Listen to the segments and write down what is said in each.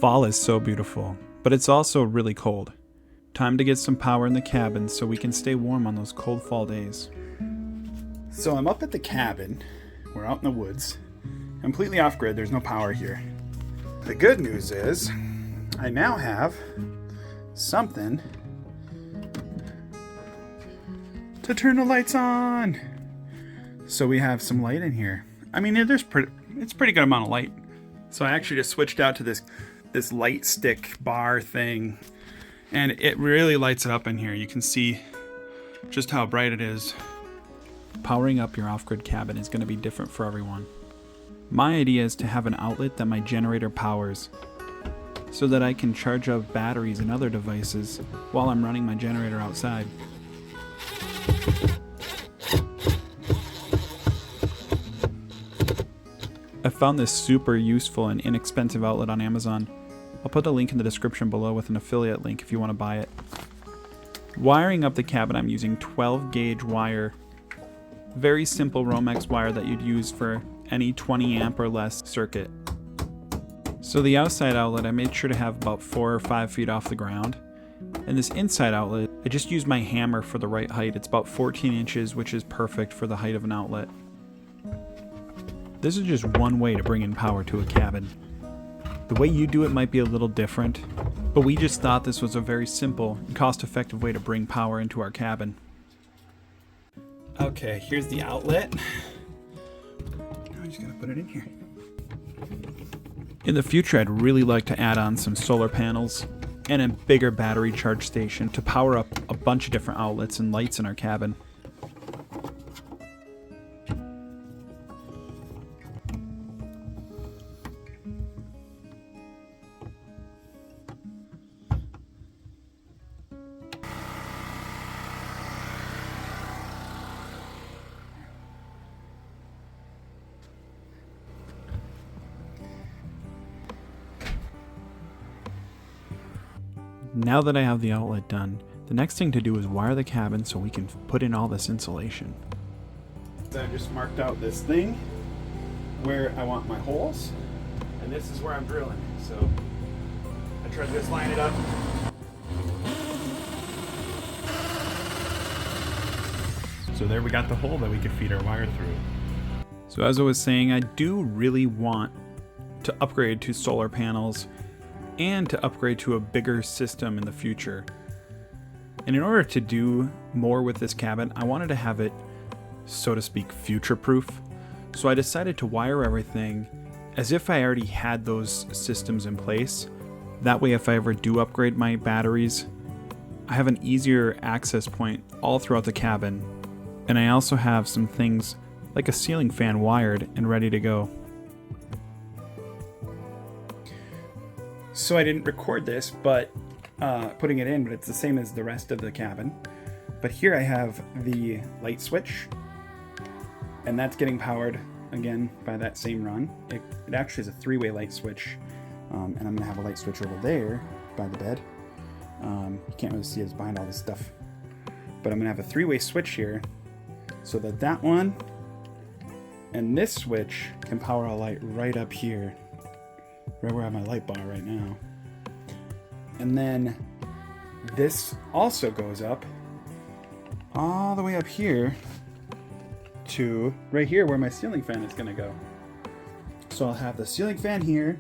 Fall is so beautiful, but it's also really cold. Time to get some power in the cabin so we can stay warm on those cold fall days. So I'm up at the cabin. We're out in the woods. Completely off grid, there's no power here. The good news is I now have something to turn the lights on. So we have some light in here. I mean, it's pretty good amount of light. So I actually just switched out to this light stick bar thing, and it really lights it up in here. You can see just how bright it is. Powering up your off-grid cabin is going to be different for everyone. My idea is to have an outlet that my generator powers, so that I can charge up batteries and other devices while I'm running my generator outside. I found this super useful and inexpensive outlet on Amazon. I'll put the link in the description below with an affiliate link if you want to buy it. Wiring up the cabin, I'm using 12 gauge wire. Very simple Romex wire that you'd use for any 20 amp or less circuit. So the outside outlet I made sure to have about 4 or 5 feet off the ground. And this inside outlet, I just used my hammer for the right height. It's about 14 inches, which is perfect for the height of an outlet. This is just one way to bring in power to a cabin. The way you do it might be a little different, but we just thought this was a very simple and cost-effective way to bring power into our cabin. Okay, here's the outlet. Now I'm just gonna put it in here. In the future, I'd really like to add on some solar panels and a bigger battery charge station to power up a bunch of different outlets and lights in our cabin. Now that I have the outlet done, the next thing to do is wire the cabin so we can put in all this insulation. So I just marked out this thing where I want my holes, and this is where I'm drilling. So I try to just line it up. So there we got the hole that we could feed our wire through. So as I was saying, I do really want to upgrade to solar panels and to upgrade to a bigger system in the future. And in order to do more with this cabin, I wanted to have it, so to speak, future-proof. So I decided to wire everything as if I already had those systems in place. That way, if I ever do upgrade my batteries, I have an easier access point all throughout the cabin. And I also have some things like a ceiling fan wired and ready to go. So I didn't record this, but putting it in, but it's the same as the rest of the cabin. But here I have the light switch, and that's getting powered again by that same run. It actually is a 3-way light switch, and I'm gonna have a light switch over there by the bed. You can't really see it, it's behind all this stuff. But I'm gonna have a 3-way switch here, so that one and this switch can power a light right up here. Right where I have my light bar right now. And then this also goes up all the way up here to right here where my ceiling fan is gonna go. So I'll have the ceiling fan here,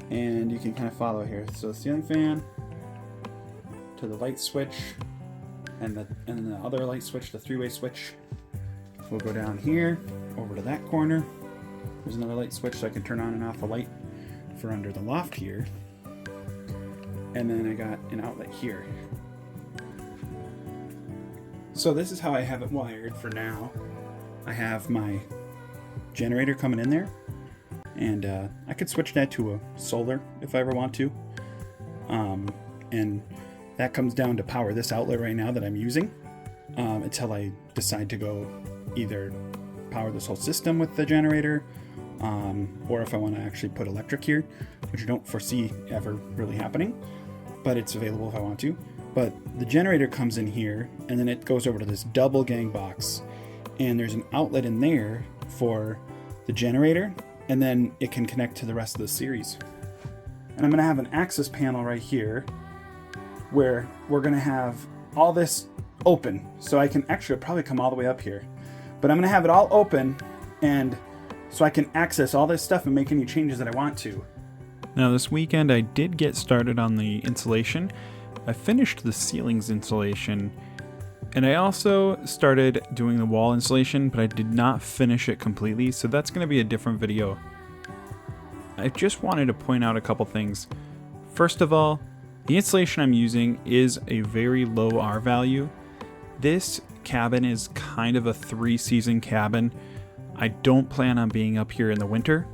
and you can kind of follow here. So the ceiling fan to the light switch, and the other light switch, the 3-way switch, will go down here over to that corner. There's another light switch so I can turn on and off a light for under the loft here. And then I got an outlet here. So this is how I have it wired for now. I have my generator coming in there, and I could switch that to a solar if I ever want to. And that comes down to power this outlet right now that I'm using until I decide to go either power this whole system with the generator, or if I want to actually put electric here, which I don't foresee ever really happening, but it's available if I want to. But the generator comes in here, and then it goes over to this double gang box, and there's an outlet in there for the generator, and then it can connect to the rest of the series. And I'm going to have an access panel right here where we're going to have all this open. So I can actually probably come all the way up here. But I'm going to have it all open, and so I can access all this stuff and make any changes that I want to. Now this weekend I did get started on the insulation. I finished the ceilings insulation, and I also started doing the wall insulation, but I did not finish it completely, so that's going to be a different video. I just wanted to point out a couple things. First of all, the insulation I'm using is a very low R value. This cabin is kind of a 3-season cabin. I don't plan on being up here in the winter.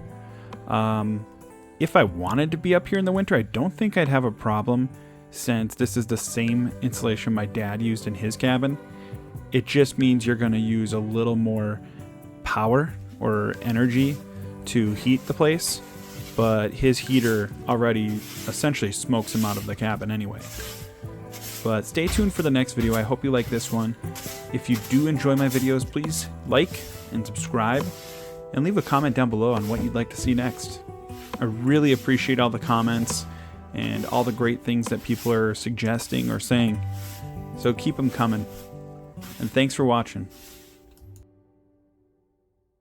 If I wanted to be up here in the winter, I don't think I'd have a problem, since this is the same insulation my dad used in his cabin. It just means you're going to use a little more power or energy to heat the place, but his heater already essentially smokes him out of the cabin anyway. But stay tuned for the next video. I hope you like this one. If you do enjoy my videos, please like and subscribe, and leave a comment down below on what you'd like to see next. I really appreciate all the comments and all the great things that people are suggesting or saying. So keep them coming. And thanks for watching.